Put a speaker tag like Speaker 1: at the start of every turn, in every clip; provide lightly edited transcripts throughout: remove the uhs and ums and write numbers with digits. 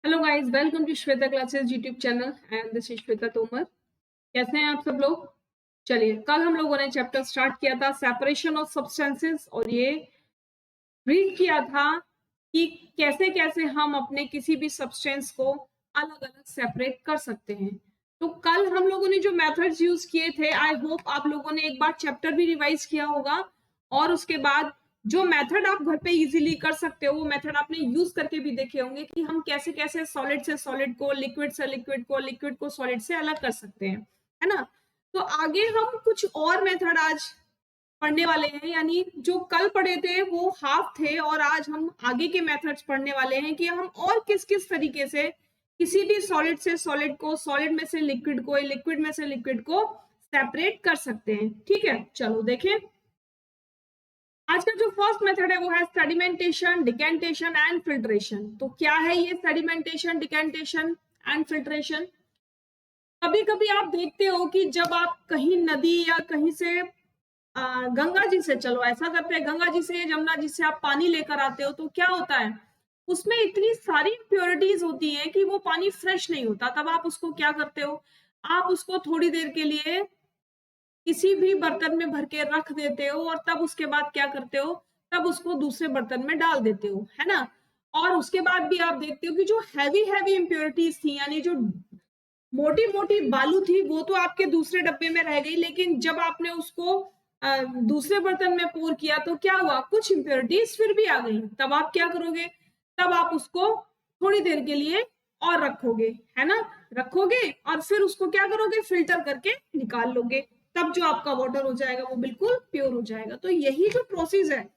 Speaker 1: Hello guys, welcome to Shweta classes YouTube channel and this is Shweta Tomar. कैसे हैं आप सब लोग? चलिए, कल हम लोगों ने चैप्टर स्टार्ट किया था सेपरेशन ऑफ सब्सटेंसेस और ये रीड किया था कि कैसे कैसे हम अपने किसी भी सब्सटेंस को अलग अलग सेपरेट कर सकते हैं। तो कल हम लोगों ने जो मेथड्स यूज किए थे, आई होप आप लोगों ने एक बार चैप्टर भी रिवाइज किया होगा और उसके बाद जो मेथड आप घर पे इजीली कर सकते हो वो मेथड आपने यूज करके भी देखे होंगे कि हम कैसे कैसे सॉलिड से सॉलिड को, लिक्विड से लिक्विड को, लिक्विड को सॉलिड से अलग कर सकते हैं, है ना। तो आगे हम कुछ और मेथड आज पढ़ने वाले हैं, यानी जो कल पढ़े थे वो हाफ थे और आज हम आगे के मेथड्स पढ़ने वाले हैं कि हम और किस किस तरीके से किसी भी सॉलिड से सॉलिड को, सॉलिड में से लिक्विड को, लिक्विड में से लिक्विड को सेपरेट कर सकते हैं। ठीक है, चलो देखें। आज का जो फर्स्ट मेथड है वो है सेडिमेंटेशन, डिकेंटेशन एंड फिल्ट्रेशन। तो क्या है ये सेडिमेंटेशन, डिकेंटेशन एंड फिल्ट्रेशन? कभी कभी आप देखते हो कि जब आप कहीं नदी या कहीं से गंगा जी से, चलो ऐसा करते हैं, गंगा जी से, यमुना जी से आप पानी लेकर आते हो तो क्या होता है, उसमें इतनी सारी इम्प्योरिटीज होती हैं कि वो पानी फ्रेश नहीं होता। तब आप उसको क्या करते हो, आप उसको थोड़ी देर के लिए किसी भी बर्तन में भर के रख देते हो और तब उसके बाद क्या करते हो, तब उसको दूसरे बर्तन में डाल देते हो, है ना। और उसके बाद भी आप देखते हो कि जो हैवी हैवी इम्प्योरिटीज थी, यानी जो मोटी मोटी बालू थी, वो तो आपके दूसरे डब्बे में रह गई, लेकिन जब आपने उसको दूसरे बर्तन में पोर किया तो क्या हुआ, कुछ इम्प्योरिटीज फिर भी आ गई। तब आप क्या करोगे, तब आप उसको थोड़ी देर के लिए और रखोगे, है ना, रखोगे और फिर उसको क्या करोगे, फिल्टर करके निकाल लोगे। तब जो आपका वाटर हो जाएगा वो बिल्कुल प्योर हो जाएगा। तो यही जो प्रोसेस है,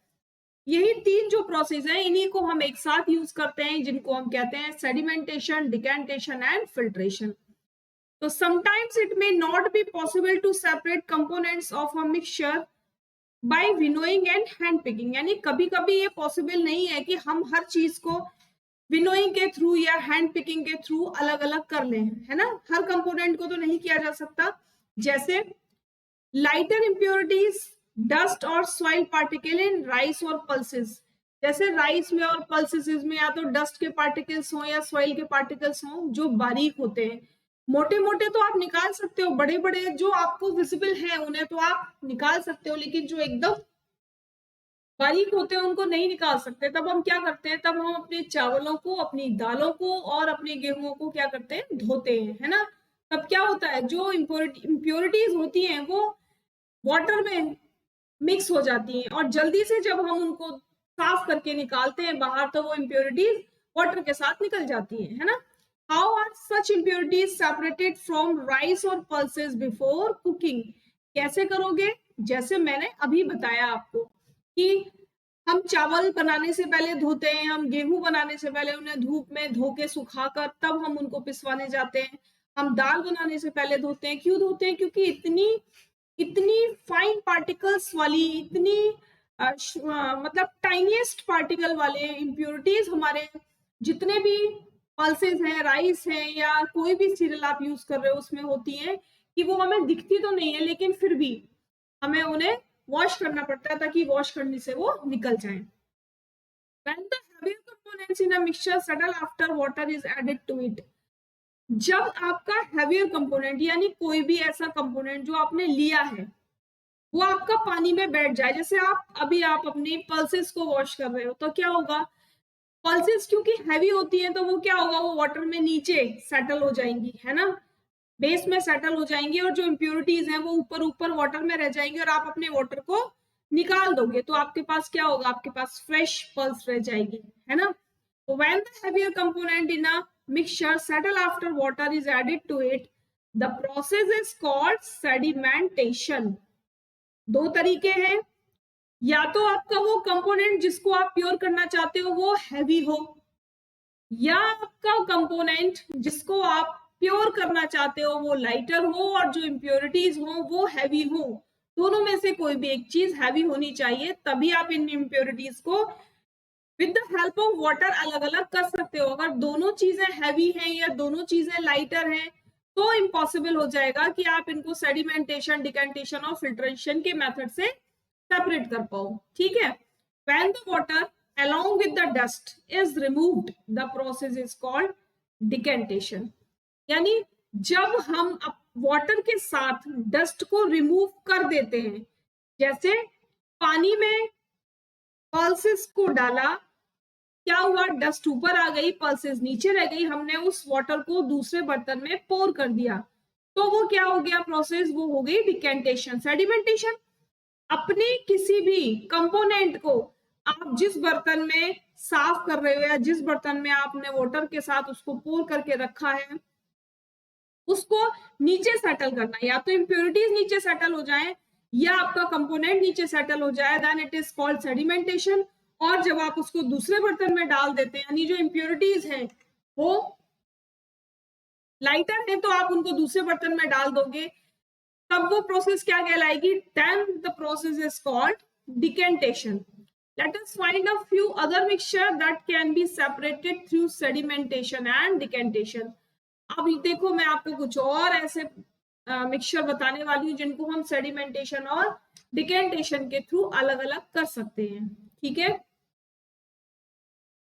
Speaker 1: यही तीन जो प्रोसेस है, इन्हीं को हम एक साथ यूज करते हैं, जिनको हम कहते हैं sedimentation, decantation and filtration. So sometimes it may not be possible to separate components of a mixture by winnowing and hand picking। यानी कभी कभी ये पॉसिबल नहीं है कि हम हर चीज को विनोइंग के थ्रू या हैंड पिकिंग के थ्रू अलग अलग कर लें, है ना। हर कंपोनेंट को तो नहीं किया जा सकता। जैसे लाइटर इम्प्योरिटीज, डस्ट और सॉइल पार्टिकल इन राइस और पल्सेस। जैसे राइस में और पल्सेस में या तो डस्ट के पार्टिकल्स हों या सॉइल के पार्टिकल्स हों जो बारीक होते हैं। मोटे मोटे तो आप निकाल सकते हो, बड़े बड़े जो आपको विजिबल है उन्हें तो आप निकाल सकते हो, लेकिन जो एकदम बारीक होते हैं उनको नहीं निकाल सकते। तब हम क्या करते हैं, तब हम अपने चावलों को, अपनी दालों को और अपने गेहूं को क्या करते हैं, धोते हैं, है ना। तब क्या होता है, जो इम्प्योरिटीज होती हैं वो वाटर में मिक्स हो जाती हैं और जल्दी से जब हम उनको साफ करके निकालते हैं बाहर तो वो इम्प्योरिटीज वाटर के साथ निकल जाती हैं, है ना। How are such impurities separated from rice और पल्सेस बिफोर कुकिंग? कैसे करोगे, जैसे मैंने अभी बताया आपको कि हम चावल बनाने से पहले धोते हैं, हम गेहूं बनाने से पहले उन्हें धूप में धो के सुखाकर तब हम उनको पिसवाने जाते हैं। हम दाल बनाने से पहले धोते हैं, क्यों धोते हैं, क्योंकि इतनी इतनी फाइन पार्टिकल्स वाली, इतनी मतलब टाइनिएस्ट पार्टिकल वाले इम्प्योरिटीज हमारे जितने भी पल्सेस हैं, राइस हैं या कोई भी सीरियल आप यूज कर रहे हो उसमें होती हैं कि वो हमें दिखती तो नहीं है, लेकिन फिर भी हमें उन्हें वॉश करना पड़ता है ताकि वॉश करने से वो निकल जाए। When the heavier components in a mixture settle after water is added to it। जब आपका हैवियर कंपोनेंट यानी कोई भी ऐसा कंपोनेंट जो आपने लिया है वो आपका पानी में बैठ जाए, जैसे आप अपनी पल्सेस को वॉश कर रहे हो तो क्या होगा, पल्सेस क्योंकि हैवी होती हैं तो वो क्या होगा, वो वाटर में नीचे सेटल हो जाएंगी, है ना, बेस में सेटल हो जाएंगी और जो इम्प्योरिटीज हैं वो ऊपर ऊपर वाटर में रह जाएंगी और आप अपने वाटर को निकाल दोगे तो आपके पास क्या होगा, आपके पास फ्रेश पल्स रह जाएगी, है ना। तो when the heavier component in a mixture settle after water is added to it, the process is called sedimentation। दो तरीके हैं, या तो आपका वो कंपोनेंट जिसको आप प्योर करना चाहते हो वो हैवी हो, या आपका कंपोनेंट जिसको आप प्योर करना चाहते हो वो लाइटर हो और जो इम्प्योरिटीज हो वो हैवी हो। दोनों में से कोई भी एक चीज हैवी होनी चाहिए, तभी आप इन इम्प्योरिटीज को with the help of water अलग अलग कर सकते हो। अगर दोनों चीजें हैवी हैं या दोनों चीजें लाइटर हैं तो इम्पॉसिबल हो जाएगा कि आप इनको सेडिमेंटेशन, डिकेंटेशन और फिल्ट्रेशन के मेथड से सेपरेट कर पाओ। ठीक है, when the water along with the dust is removed, the process is called decantation, यानी जब हम वाटर के साथ डस्ट को रिमूव कर देते हैं, जैसे पानी में पल्सेस को डाला, क्या हुआ, डस्ट ऊपर आ गई, पल्सेस नीचे रह गई, हमने उस वाटर को दूसरे बर्तन में पोर कर दिया, तो वो क्या हो गया प्रोसेस, वो हो गई डिकेंटेशन, सेडिमेंटेशन। अपने किसी भी कंपोनेंट को आप जिस बर्तन में साफ कर रहे हो या जिस बर्तन में आपने वाटर के साथ उसको पोर करके रखा है, उसको नीचे सेटल करना, या तो इम्प्योरिटीज नीचे सेटल हो जाए या आपका कंपोनेंट नीचे सेटल हो जाए, then it is called sedimentation. और जब आप उसको दूसरे बर्तन में डाल देते हैं, यानी जो इम्प्योरिटीज है वो लाइटर है तो आप उनको दूसरे बर्तन में डाल दोगे, तब वो प्रोसेस क्या कहलाएगी, then the process is called decantation. Let us find a few other mixture that can be separated through sedimentation and decantation. अब देखो मैं आपको कुछ और ऐसे मिक्सचर बताने वाली हूँ जिनको हम सेडिमेंटेशन और डिकेंटेशन के थ्रू अलग अलग कर सकते हैं। ठीक है,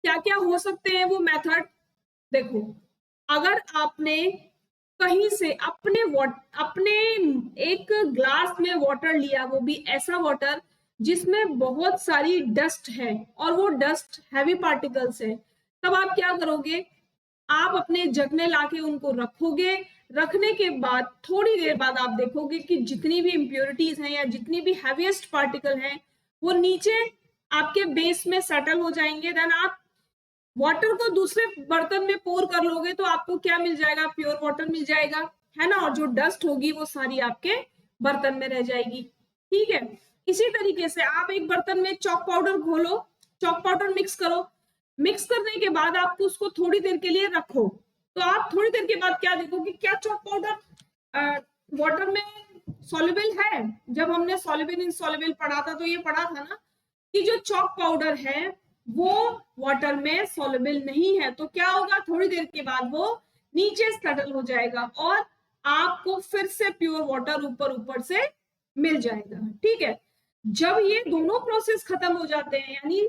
Speaker 1: क्या क्या हो सकते हैं वो मेथड, देखो अगर आपने कहीं से अपने एक ग्लास में वाटर लिया, वो भी ऐसा वाटर जिसमें बहुत सारी डस्ट है और वो डस्ट हैवी पार्टिकल्स है, तब आप क्या करोगे, आप अपने जग में लाके उनको रखोगे, रखने के बाद थोड़ी देर बाद आप देखोगे कि जितनी भी इम्प्योरिटीज हैं या जितनी भी हैवीएस्ट पार्टिकल हैं वो नीचे आपके बेस में सेटल हो जाएंगे, देन आप वाटर को दूसरे बर्तन में पोर कर लोगे तो आपको क्या मिल जाएगा, प्योर वाटर मिल जाएगा, है ना, और जो डस्ट होगी वो सारी आपके बर्तन में रह जाएगी। ठीक है, इसी तरीके से आप एक बर्तन में चॉक पाउडर घोलो, चॉक पाउडर मिक्स करो, मिक्स करने के बाद आपको उसको थोड़ी देर के लिए रखो, तो आप थोड़ी देर के बाद क्या देखोगे, क्या चॉक पाउडर वाटर में सॉल्युबल है। जब हमने सॉल्युबल इनसॉल्युबल पढ़ा था तो ये पढ़ा था ना कि जो चॉक पाउडर है वो वाटर में सॉल्युबल नहीं है, तो क्या होगा, थोड़ी देर के बाद वो नीचे सेटल हो जाएगा और आपको फिर से प्योर वाटर ऊपर ऊपर से मिल जाएगा। ठीक है, जब ये दोनों प्रोसेस खत्म हो जाते हैं, यानी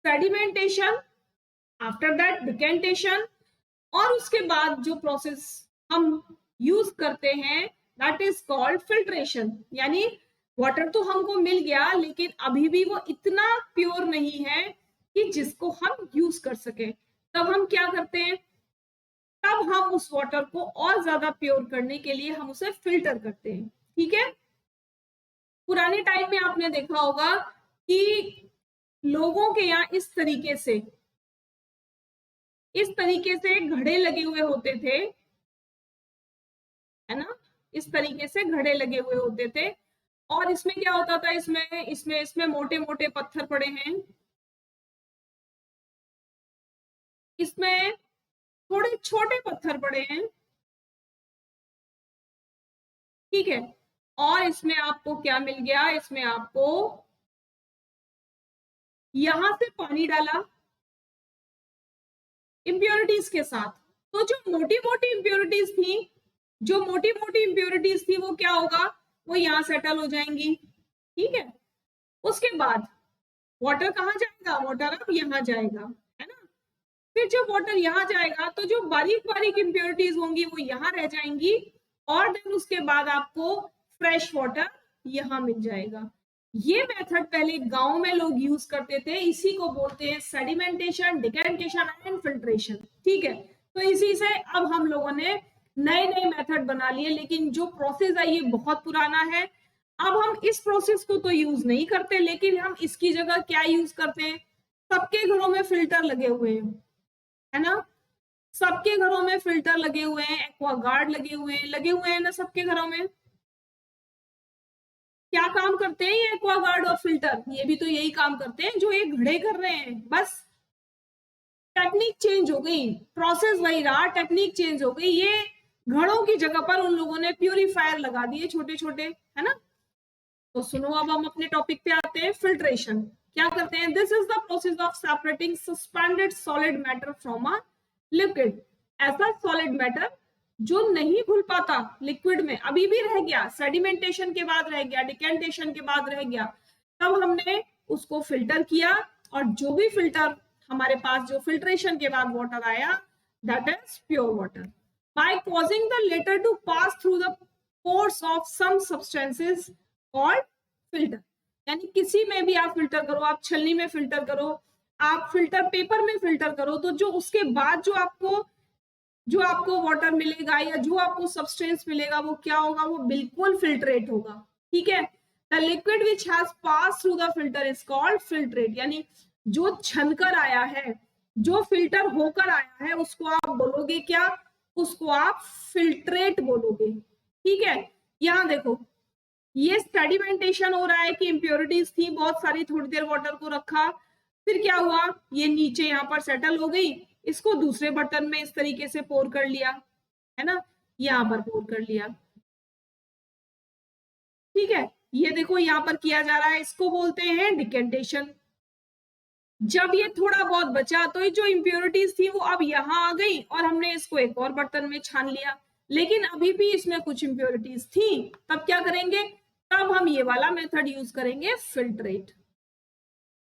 Speaker 1: सेडिमेंटेशन, आफ्टर दैट डिकेंटेशन, और उसके बाद जो प्रोसेस हम यूज करते हैं दैट इज कॉल्ड फिल्ट्रेशन, यानी वाटर तो हमको मिल गया लेकिन अभी भी वो इतना प्योर नहीं है कि जिसको हम यूज कर सके, तब हम क्या करते हैं, तब हम उस वाटर को और ज्यादा प्योर करने के लिए हम उसे फिल्टर करते हैं। ठीक है, पुराने टाइम में आपने देखा होगा कि लोगों के यहाँ इस तरीके से घड़े लगे हुए होते थे, है ना, इस तरीके से घड़े लगे हुए होते थे, और इसमें क्या होता था, इसमें मोटे मोटे पत्थर पड़े हैं, इसमें थोड़े छोटे पत्थर पड़े हैं, ठीक है, और इसमें आपको क्या मिल गया, इसमें आपको यहां से पानी डाला इम्प्योरिटीज के साथ, तो जो मोटी मोटी इम्प्योरिटीज थी वो क्या होगा, वो यहाँ सेटल हो जाएंगी। ठीक है, उसके बाद वाटर कहाँ जाएगा, वाटर अब यहाँ जाएगा, है ना, फिर जब वाटर यहाँ जाएगा तो जो बारीक बारीक इम्प्योरिटीज होंगी वो यहाँ रह जाएंगी, और देन उसके बाद आपको फ्रेश वाटर यहाँ मिल जाएगा। ये मेथड पहले गांव में लोग यूज करते थे, इसी को बोलते हैं सेडिमेंटेशन, डिकेंटेशन एंड फिल्ट्रेशन। ठीक है, तो इसी से अब हम लोगों ने नए नए मेथड बना लिए, लेकिन जो प्रोसेस है ये बहुत पुराना है। अब हम इस प्रोसेस को तो यूज नहीं करते, लेकिन हम इसकी जगह क्या यूज करते हैं, सबके घरों में फिल्टर लगे हुए हैं, है ना, सबके घरों में फिल्टर लगे हुए हैं, एक्वागार्ड लगे हुए हैं ना सबके घरों में। क्या काम करते हैं ये एक्वागार्ड और फिल्टर, ये भी तो यही काम करते हैं जो ये घड़े कर रहे हैं, बस टेक्निक चेंज हो गई, प्रोसेस वही रहा, टेक्निक चेंज हो गई, ये घड़ों की जगह पर उन लोगों ने प्यूरिफायर लगा दिए छोटे छोटे, है ना। तो सुनो, अब हम अपने टॉपिक पे आते हैं, फिल्ट्रेशन क्या करते हैं, this is the process of separating suspended solid matter from a liquid, ऐसा सॉलिड मैटर जो नहीं घुल पाता लिक्विड में, अभी भी रह गया, सेडिमेंटेशन के बाद रह गया, डिकेंटेशन के बाद रह गया, तब हमने उसको फिल्टर किया, और जो भी फिल्टर हमारे पास, जो फिल्ट्रेशन के बाद वाटर आया that is pure water. By causing the latter to pass through the pores of some substances called filter. यानी किसी में भी आप फिल्टर करो, आप छलनी में फिल्टर करो, आप फिल्टर पेपर में फिल्टर करो, तो जो उसके बाद जो आपको वाटर मिलेगा या जो आपको सब्सटेंस मिलेगा वो क्या होगा, वो बिल्कुल फिल्ट्रेट होगा. ठीक है. The liquid which has pass through the filter is called filtrate. यानी जो छनकर आया है, जो फिल्टर होकर आया है, उसको आप बोलोगे क्या, उसको आप फिल्ट्रेट बोलोगे. ठीक है. यहां देखो, ये सेडिमेंटेशन हो रहा है कि इंप्योरिटीज थी बहुत सारी, थोड़ी देर वाटर को रखा, फिर क्या हुआ, ये नीचे यहाँ पर सेटल हो गई, इसको दूसरे बर्तन में इस तरीके से पोर कर लिया, है ना, यहाँ पर पोर कर लिया. ठीक है. ये देखो यहाँ पर किया जा रहा है, इसको बोलते हैं डिकेंटेशन. जब ये थोड़ा बहुत बचा तो ये जो इंप्योरिटीज थी वो अब यहाँ आ गई और हमने इसको एक और बर्तन में छान लिया, लेकिन अभी भी इसमें कुछ इंप्योरिटीज थी. तब क्या करेंगे, तब हम ये वाला मेथड यूज करेंगे, फिल्ट्रेट.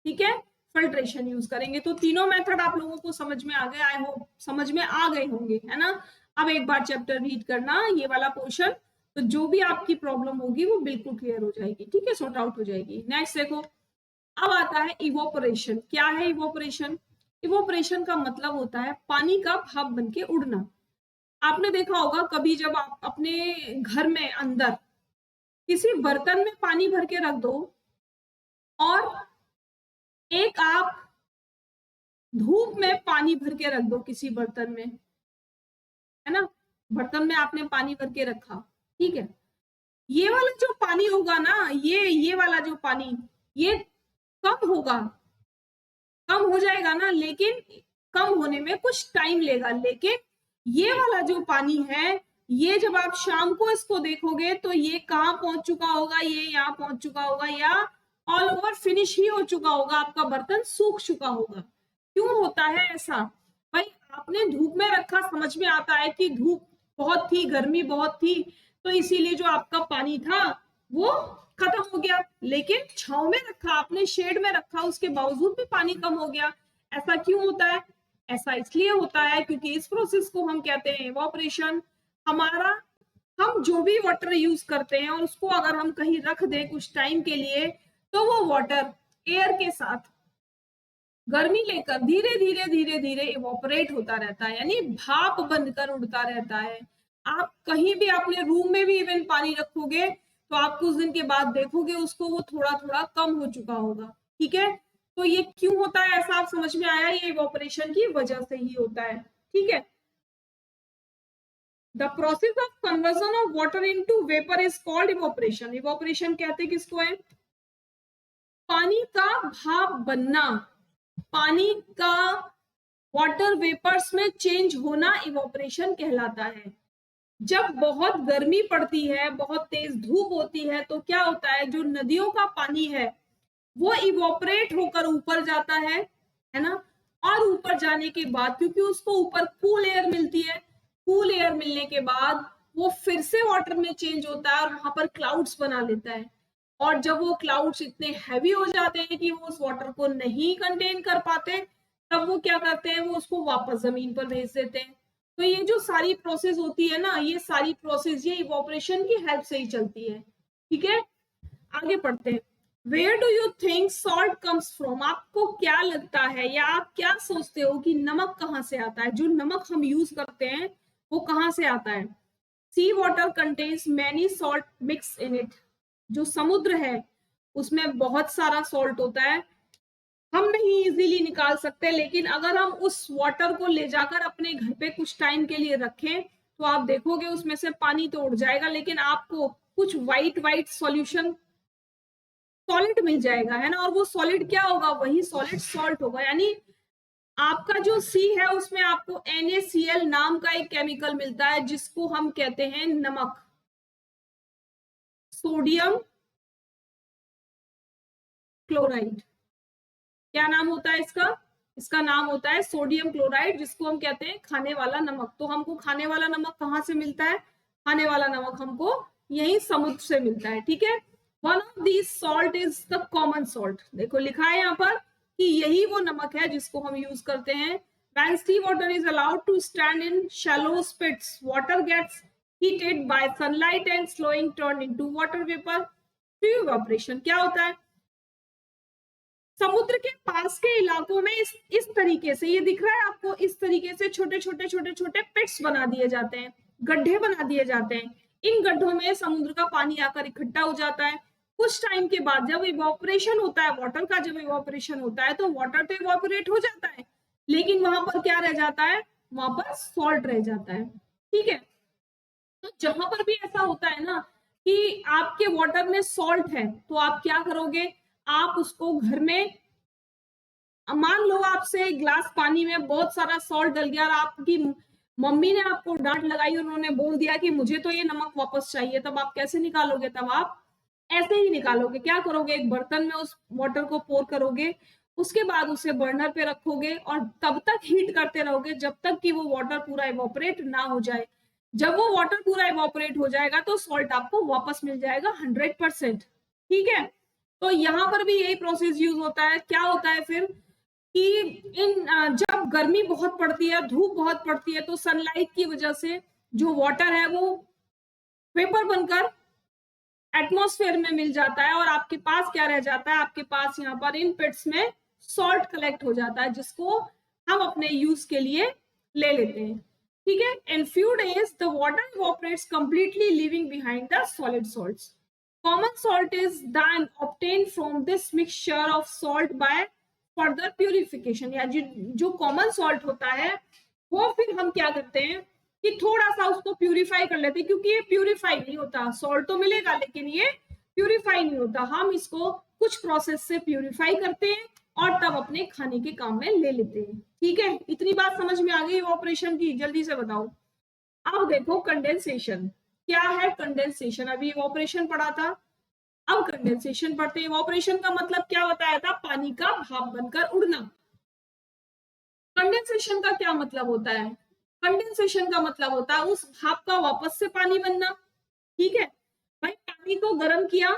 Speaker 1: ठीक है, फिल्ट्रेशन यूज करेंगे. तो तीनों मेथड आप लोगों को समझ में आ गए, आई होप समझ में आ गए होंगे, है ना. अब एक बार चैप्टर रीड करना ये वाला पोर्शन, तो जो भी आपकी प्रॉब्लम होगी वो बिल्कुल क्लियर हो जाएगी. ठीक है, सॉर्ट आउट हो जाएगी. नेक्स्ट देखो, अब आता है इवोपरेशन. क्या है इवोपरेशन? इवोपरेशन का मतलब होता है पानी का भाप बनके उड़ना. आपने देखा होगा कभी जब आप अपने घर में अंदर किसी बर्तन में पानी भर के रख दो और एक आप धूप में पानी भर के रख दो किसी बर्तन में, है ना, बर्तन में आपने पानी भर के रखा. ठीक है. ये वाला जो पानी होगा ना, ये वाला जो पानी, ये कम होगा, कम हो जाएगा ना, लेकिन कम होने में कुछ टाइम लेगा. लेकिन ये वाला जो पानी है, ये जब आप शाम को इसको देखोगे तो ये कहाँ पहुंच चुका होगा, ये यहाँ पहुंच चुका होगा, या ऑल ओवर फिनिश ही हो चुका होगा, आपका बर्तन सूख चुका होगा. क्यों होता है ऐसा? भाई आपने धूप में रखा, समझ में आता है कि धूप बहुत थी, गर्मी बहुत थी, तो इसीलिए जो आपका पानी था वो खत्म हो गया. लेकिन छांव में रखा आपने, शेड में रखा, उसके बावजूद भी पानी कम हो गया. ऐसा क्यों होता है? ऐसा इसलिए होता है क्योंकि इस प्रोसेस को हम कहते हैं इवोपरेशन. हम जो भी वाटर यूज करते हैं और उसको अगर हम कहीं रख दें कुछ टाइम के लिए, तो वो वाटर एयर के साथ गर्मी लेकर धीरे धीरे धीरे धीरे इवोपरेट होता रहता है, यानी भाप बनकर उड़ता रहता है. आप कहीं भी अपने रूम में भी इवन पानी रखोगे तो आप कुछ दिन के बाद देखोगे उसको, वो थोड़ा थोड़ा कम हो चुका होगा. ठीक है. तो ये क्यों होता है ऐसा, आप समझ में आया, ये इवोपरेशन की वजह से ही होता है. ठीक है. The process of conversion of water into vapor is called evaporation. Evaporation कहते हैं किसको है? पानी का भाप बनना, पानी का वाटर वेपर्स में चेंज होना इवोपरेशन कहलाता है. जब बहुत गर्मी पड़ती है, बहुत तेज धूप होती है, तो क्या होता है, जो नदियों का पानी है वो इवोपरेट होकर ऊपर जाता है ना. और ऊपर जाने के बाद क्योंकि उसको ऊपर कूल एयर मिलती है, कूल एयर मिलने के बाद वो फिर से वाटर में चेंज होता है और वहां पर क्लाउड्स बना लेता है. और जब वो क्लाउड्स इतने हैवी हो जाते हैं कि वो उस वाटर को नहीं कंटेन कर पाते, तब वो क्या करते हैं, वो उसको वापस जमीन पर भेज देते हैं. तो ये जो सारी प्रोसेस होती है ना, ये सारी प्रोसेस ये इवोपरेशन की हेल्प से ही चलती है. ठीक है. आगे पढ़ते हैं. Where do you think salt comes from? आपको क्या लगता है या आप क्या सोचते हो कि नमक कहाँ से आता है? जो नमक हम यूज करते हैं वो कहाँ से आता है? Sea water contains many salt mix in it. जो समुद्र है उसमें बहुत सारा सॉल्ट होता है, हम नहीं इजीली निकाल सकते, लेकिन अगर हम उस वाटर को ले जाकर अपने घर पे कुछ टाइम के लिए रखें तो आप देखोगे उसमें से पानी तो उड़ जाएगा, लेकिन आपको कुछ वाइट सॉल्यूशन सॉलिड मिल जाएगा, है ना. और वो सॉलिड क्या होगा, वही सॉलिड सॉल्ट होगा. यानी आपका जो सी है उसमें आपको NaCl नाम का एक केमिकल मिलता है जिसको हम कहते हैं नमक, सोडियम क्लोराइड. क्या नाम होता है इसका? इसका नाम होता है सोडियम क्लोराइड, जिसको हम कहते हैं खाने वाला नमक. तो हमको खाने वाला नमक कहाँ से मिलता है? खाने वाला नमक हमको यही समुद्र से मिलता है. ठीक है. One of these salt is the common salt. देखो लिखा है यहाँ पर कि यही वो नमक है जिसको हम यूज करते हैं. When seawater is allowed to stand in shallow pits, water gets heated by sunlight and slowing turned into water vapor through evaporation. क्या होता है, समुद्र के पास के इलाकों में इस तरीके से, ये दिख रहा है आपको, इस तरीके से छोटे छोटे छोटे छोटे पिट्स बना दिए जाते हैं, गड्ढे बना दिए जाते हैं। इन गड्ढों में समुद्र का पानी आकर इकट्ठा हो जाता है। कुछ टाइम के बाद जब इवोपरेशन होता है वाटर का, जब इवोपरेशन होता है तो वाटर तो इवोपरेट हो जाता है, लेकिन वहां पर क्या रह जाता है, वहां पर सॉल्ट रह जाता है। ठीक है, तो जहां पर भी ऐसा होता है ना कि आपके वाटर में सॉल्ट है, तो आप क्या करोगे, आप उसको घर में, मान लो आपसे ग्लास पानी में बहुत सारा सॉल्ट डल गया और आपकी मम्मी ने आपको डांट लगाई, उन्होंने बोल दिया कि मुझे तो ये नमक वापस चाहिए, तब आप कैसे निकालोगे, तब आप ऐसे ही निकालोगे। क्या करोगे, एक बर्तन में उस वाटर को पोर करोगे, उसके बाद उसे बर्नर पे रखोगे और तब तक हीट करते रहोगे जब तक कि वो वाटर पूरा इवोपरेट ना हो जाए। जब वो वाटर पूरा इवोपरेट हो जाएगा तो सॉल्ट आपको वापस मिल जाएगा 100%। ठीक है, तो यहाँ पर भी यही प्रोसेस यूज होता है। क्या होता है फिर कि जब गर्मी बहुत पड़ती है, धूप बहुत पड़ती है, तो सनलाइट की वजह से जो वाटर है वो वेपर बनकर एटमॉस्फेयर में मिल जाता है और आपके पास क्या रह जाता है, आपके पास यहाँ पर इन पिट्स में सॉल्ट कलेक्ट हो जाता है, जिसको हम अपने यूज के लिए ले लेते हैं। ठीक है, in few days the water evaporates completely leaving behind the solid salts. Common salt is then obtained from this mixture of salt by further purification. या जो कॉमन सॉल्ट होता है वो फिर हम क्या करते हैं कि थोड़ा सा उसको प्यूरिफाई कर लेते हैं, क्योंकि ये प्यूरिफाई नहीं होता, सॉल्ट तो मिलेगा लेकिन ये प्यूरिफाई नहीं होता। हम इसको कुछ प्रोसेस से प्यूरिफाई करते हैं और तब अपने खाने के काम में ले लेते हैं। ठीक है, इतनी बात समझ में आ गई ऑपरेशन की, जल्दी से बताओ। अब देखो कंडेंसेशन क्या है। कंडेंसेशन अभी ऑपरेशन पढ़ा था, अब कंडेंसेशन पढ़ते हैं। ऑपरेशन का मतलब क्या बताया था, पानी का भाप बनकर उड़ना। कंडेंसेशन का क्या मतलब होता है, कंडेंसेशन का मतलब होता है उस भाप का वापस से पानी बनना। ठीक है भाई, पानी को गर्म किया,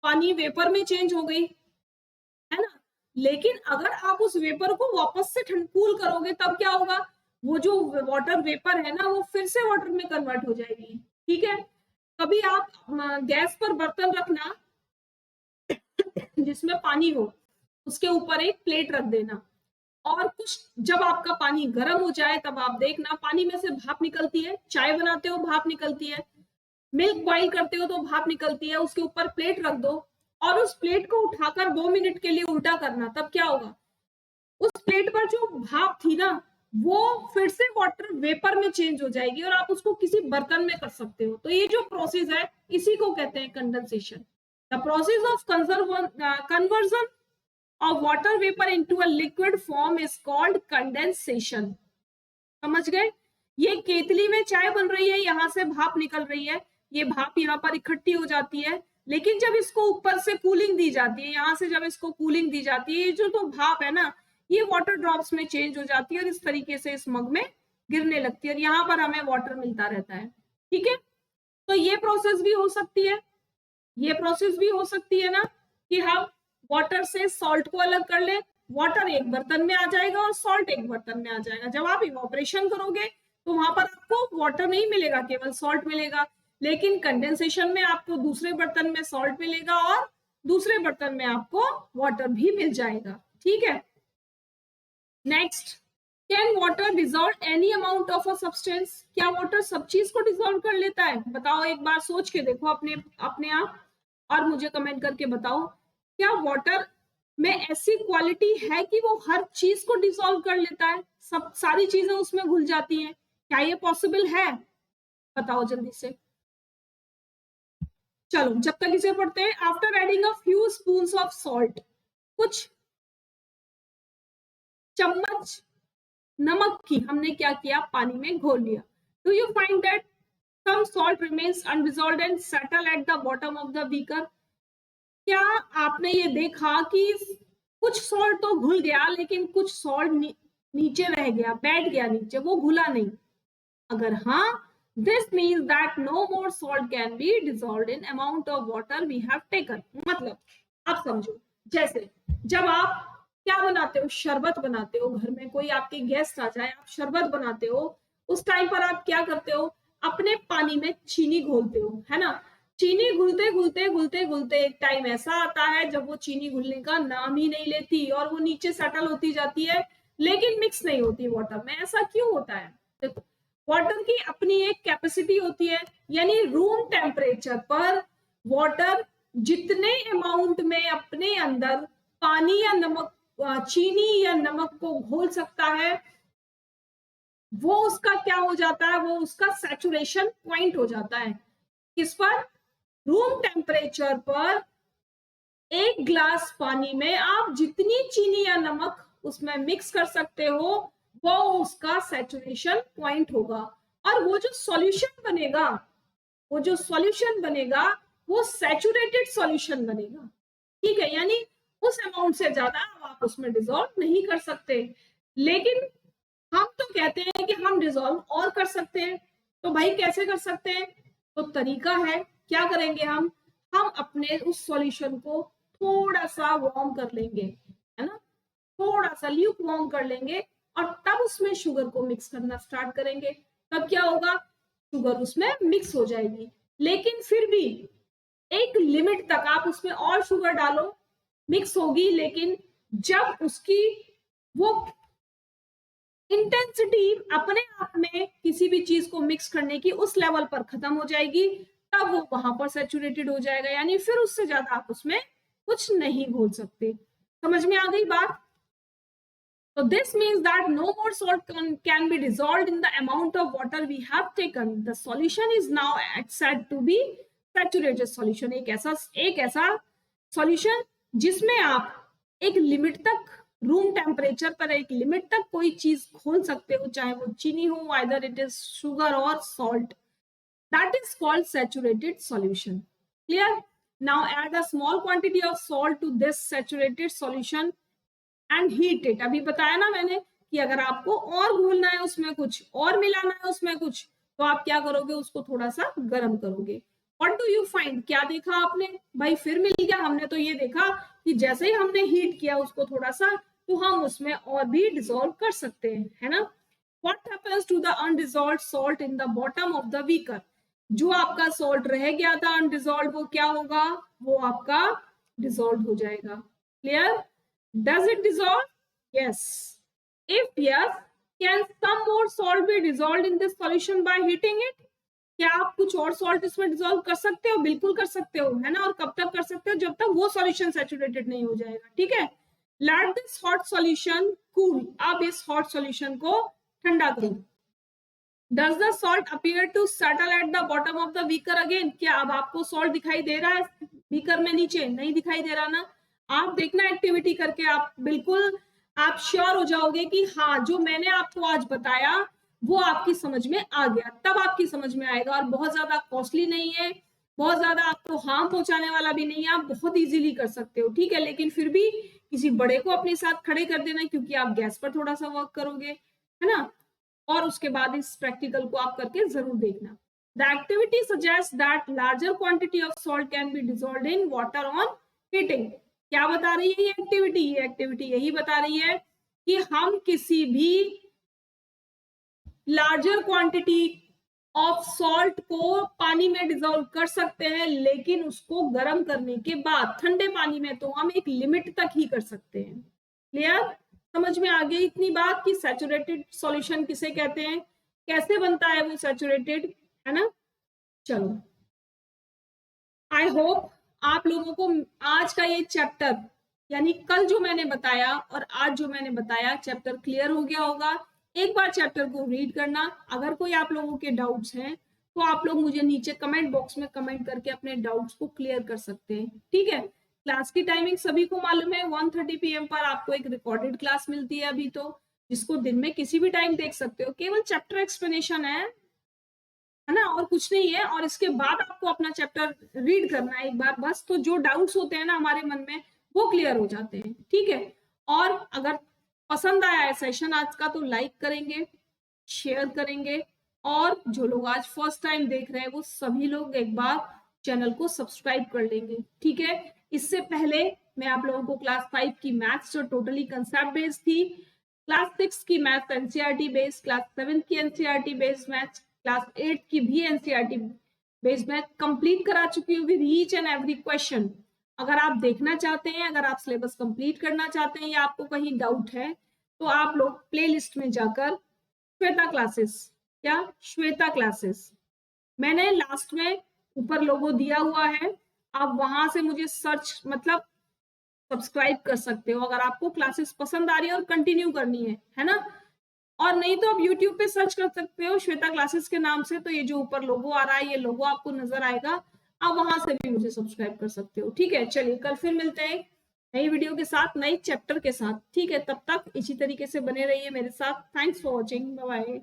Speaker 1: पानी वेपर में चेंज हो गई, है ना, लेकिन अगर आप उस वेपर को वापस से कूल करोगे तब क्या होगा, वो जो वाटर वेपर है ना वो फिर से वाटर में कन्वर्ट हो जाएगी। ठीक है, कभी आप गैस पर बर्तन रखना जिसमें पानी हो, उसके ऊपर एक प्लेट रख देना और कुछ जब आपका पानी गर्म हो जाए तब आप देखना पानी में से भाप निकलती है। चाय बनाते हो भाप निकलती है, मिल्क बॉईल करते हो तो भाप निकलती है। उसके ऊपर प्लेट रख दो और उस प्लेट को उठाकर 2 मिनट के लिए उल्टा करना, तब क्या होगा, उस प्लेट पर जो भाप थी ना वो फिर से वाटर वेपर में चेंज हो जाएगी और आप उसको किसी बर्तन में कर सकते हो। तो ये जो प्रोसेस है इसी को कहते हैं condensation. The process of conversion of water vapor into a liquid form is called condensation। समझ गए, ये केतली में चाय बन रही है, यहाँ से भाप निकल रही है, ये भाप यहाँ पर इकट्ठी हो जाती है, लेकिन जब इसको ऊपर से कूलिंग दी जाती है, यहाँ से जब इसको कूलिंग दी जाती है, ये जो तो भाप है ना ये वाटर ड्रॉप्स में चेंज हो जाती है और इस तरीके से इस मग में गिरने लगती है और यहाँ पर हमें वाटर मिलता रहता है। ठीक है, तो ये प्रोसेस भी हो सकती है, ये प्रोसेस भी हो सकती है ना कि हम वाटर से सॉल्ट को अलग कर ले, वाटर एक बर्तन में आ जाएगा और सॉल्ट एक बर्तन में आ जाएगा। जब आप इवोपरेशन करोगे तो वहां पर आपको वाटर नहीं मिलेगा, केवल सॉल्ट मिलेगा, लेकिन कंडेंसेशन में आपको दूसरे बर्तन में सॉल्ट मिलेगा और दूसरे बर्तन में आपको वाटर भी मिल जाएगा। ठीक है, next, can water dissolve any amount of a substance. क्या वाटर सब चीज को डिजोल्व कर लेता है, बताओ, एक बार सोच के देखो अपने आप और मुझे कमेंट करके बताओ, क्या वाटर में ऐसी क्वालिटी है कि वो हर चीज को डिसॉल्व कर लेता है, सब सारी चीजें उसमें घुल जाती हैं, क्या ये पॉसिबल है, बताओ जल्दी से। चलो जब तक इसे पढ़ते हैं। After adding a few spoons of salt, कुछ चम्मच नमक की हमने क्या किया, पानी में घोल लिया। Do you find that some salt remains undissolved and settle at the bottom of the beaker. क्या आपने ये देखा कि कुछ सॉल्ट तो घुल गया लेकिन कुछ सॉल्ट नीचे रह गया, बैठ गया नीचे, वो घुला नहीं। अगर हाँ, this means that no more salt can be dissolved in amount of water we have taken. मतलब आप समझो, जैसे जब आप क्या बनाते हो, शरबत बनाते हो, घर में कोई आपके गेस्ट आ जाए, आप शरबत बनाते हो, उस टाइम पर आप क्या करते हो, अपने पानी में चीनी घोलते हो, है ना। चीनी घुलते घुलते घुलते घुलते एक टाइम ऐसा आता है जब वो चीनी घुलने का नाम ही नहीं लेती और वो नीचे सेटल होती जाती है, लेकिन मिक्स नहीं होती वाटर में। ऐसा क्यों होता है? देखो, वाटर की अपनी एक कैपेसिटी होती है, यानी रूम टेम्परेचर पर वाटर जितने अमाउंट में अपने अंदर पानी या नमक, चीनी या नमक को घोल सकता है, वो उसका क्या हो जाता है, वो उसका सैचुरेशन पॉइंट हो जाता है। किस पर? रूम टेम्परेचर पर एक ग्लास पानी में आप जितनी चीनी या नमक उसमें मिक्स कर सकते हो, वो उसका सैचुरेशन पॉइंट होगा। और वो जो सॉल्यूशन बनेगा, वो जो सॉल्यूशन बनेगा वो सैचुरेटेड सॉल्यूशन बनेगा। ठीक है, यानी उस अमाउंट से ज्यादा आप उसमें डिसॉल्व नहीं कर सकते। लेकिन हम तो कहते हैं कि हम डिसॉल्व और कर सकते हैं। तो भाई कैसे कर सकते हैं? तो तरीका है, क्या करेंगे हम अपने उस सॉल्यूशन को थोड़ा सा वार्म कर लेंगे, है ना, थोड़ा सा ल्यूक वार्म कर लेंगे और तब उसमें शुगर को मिक्स करना स्टार्ट करेंगे। तब क्या होगा, शुगर उसमें मिक्स हो जाएगी। लेकिन फिर भी एक लिमिट तक आप उसमें और शुगर डालो, मिक्स होगी, लेकिन जब उसकी वो इंटेंसिटी अपने आप में किसी भी चीज को मिक्स करने की उस लेवल पर खत्म हो जाएगी, तब वो वहां पर सैचुरेटेड हो जाएगा, यानी फिर उससे ज्यादा आप उसमें कुछ नहीं घोल सकते। समझ में आ गई बात? So this means that no more salt can be dissolved in the amount of water we have taken. The solution is now said to be saturated solution. एक ऐसा solution जिसमें आप एक लिमिट तक रूम टेम्परेचर पर एक limit तक कोई चीज घोल सकते हो, चाहे वो चीनी हो, either it is sugar or salt. That is called saturated solution. Clear? Now add a small quantity of salt to this saturated solution and heat it. अभी बताया ना मैंने कि अगर आपको और घोलना है, उसमें कुछ और मिलाना है, उसमें कुछ, तो आप क्या करोगे, उसको थोड़ा सा गर्म करोगे। What do you find? क्या देखा आपने? भाई फिर मिल गया। हमने तो ये देखा कि जैसे ही हमने हीट किया उसको थोड़ा सा, तो हम उसमें और भी डिसॉल्व कर सकते हैं, है ना। What happens to the undissolved salt in the bottom of the beaker? जो आपका सॉल्ट रह गया था अनडिसॉल्व्ड, वो क्या होगा, वो आपका डिसॉल्व हो जाएगा। Clear? Does it dissolve? Yes. If yes, can some more salt be dissolved in this solution by heating it? क्या आप कुछ और सॉल्ट इसमें डिसॉल्व कर सकते हो? बिल्कुल कर सकते हो, है ना। और कब तक कर सकते हो? जब तक वो सॉल्यूशन सैचुरेटेड नहीं हो जाएगा। ठीक है, let this hot solution cool. अब इस हॉट सॉल्यूशन को ठंडा करो। Does the salt appear to settle at the bottom of the beaker again? क्या अब आपको सॉल्ट दिखाई दे रहा है बीकर में नीचे? नहीं दिखाई दे रहा ना। आप देखना एक्टिविटी करके, आप बिल्कुल आप श्योर हो जाओगे कि हाँ, जो मैंने आपको आज बताया वो आपकी समझ में आ गया। तब आपकी समझ में आएगा, और बहुत ज्यादा कॉस्टली नहीं है, बहुत ज्यादा आपको हार्म पहुंचाने वाला भी नहीं है, आप बहुत इजीली कर सकते हो। ठीक है, लेकिन फिर भी किसी बड़े को अपने साथ खड़े कर देना, क्योंकि आप गैस पर थोड़ा सा वर्क करोगे, है ना। और उसके बाद इस प्रैक्टिकल को आप करके जरूर देखना। The activity suggest that larger quantity of salt can be dissolved in water on heating. क्या बता रही है ये एक्टिविटी? ये एक्टिविटी यही बता रही है कि हम किसी भी लार्जर क्वांटिटी ऑफ सॉल्ट को पानी में डिसॉल्व कर सकते हैं, लेकिन उसको गर्म करने के बाद ठंडे पानी में तो हम एक लिमिट तक ही कर सकते हैं। क्लियर? समझ में आ गई इतनी बात कि सैचुरेटेड सॉल्यूशन किसे कहते हैं, कैसे बनता है वो सैचुरेटेड, है ना। चलो, आई होप आप लोगों को आज का ये चैप्टर, यानी कल जो मैंने बताया और आज जो मैंने बताया, चैप्टर क्लियर हो गया होगा। एक बार चैप्टर को रीड करना। अगर कोई आप लोगों के डाउट्स हैं तो आप लोग मुझे नीचे कमेंट बॉक्स में कमेंट करके अपने डाउट्स को क्लियर कर सकते हैं। ठीक है, क्लास की टाइमिंग सभी को मालूम है, 1:30 PM पर आपको एक रिकॉर्डेड क्लास मिलती है अभी तो, जिसको दिन में किसी भी टाइम देख सकते हो। केवल चैप्टर एक्सप्लेनेशन है ना, और कुछ नहीं है। और इसके बाद आपको अपना चैप्टर रीड करना है एक बार बस, तो जो डाउट्स होते हैं ना हमारे मन में, वो क्लियर हो जाते हैं। ठीक है, और अगर पसंद आया है सेशन आज का तो लाइक करेंगे, शेयर करेंगे, और जो लोग आज फर्स्ट टाइम देख रहे हैं वो सभी लोग एक बार चैनल को सब्सक्राइब कर लेंगे। ठीक है, इससे पहले मैं आप लोगों को क्लास 5 की मैथ्स जो टोटली कंसेप्ट बेस्ड थी, क्लास 6 की मैथ्स एनसीईआरटी बेस्ड, क्लास 7 की एनसीईआरटी बेस्ड मैथ्स, क्लास 8 की भी एनसीईआरटी बेस्ड मैथ कंप्लीट करा चुकी हूँ with each and every question. अगर आप देखना चाहते हैं, अगर आप सिलेबस कंप्लीट करना चाहते हैं या आपको कहीं डाउट है, तो आप लोग प्लेलिस्ट में जाकर श्वेता क्लासेस, क्या श्वेता क्लासेस, मैंने लास्ट में ऊपर लोगो दिया हुआ है, आप वहां से मुझे सर्च मतलब सब्सक्राइब कर सकते हो अगर आपको क्लासेस पसंद आ रही है और कंटिन्यू करनी है ना। और नहीं तो आप यूट्यूब पे सर्च कर सकते हो श्वेता क्लासेस के नाम से, तो ये जो ऊपर लोगो आ रहा है ये लोगो आपको नजर आएगा, आप वहां से भी मुझे सब्सक्राइब कर सकते हो। ठीक है, चलिए कल फिर मिलते हैं नई वीडियो के साथ, नई चैप्टर के साथ। ठीक है, तब तक इसी तरीके से बने रहिए मेरे साथ। Thanks for watching, bye bye.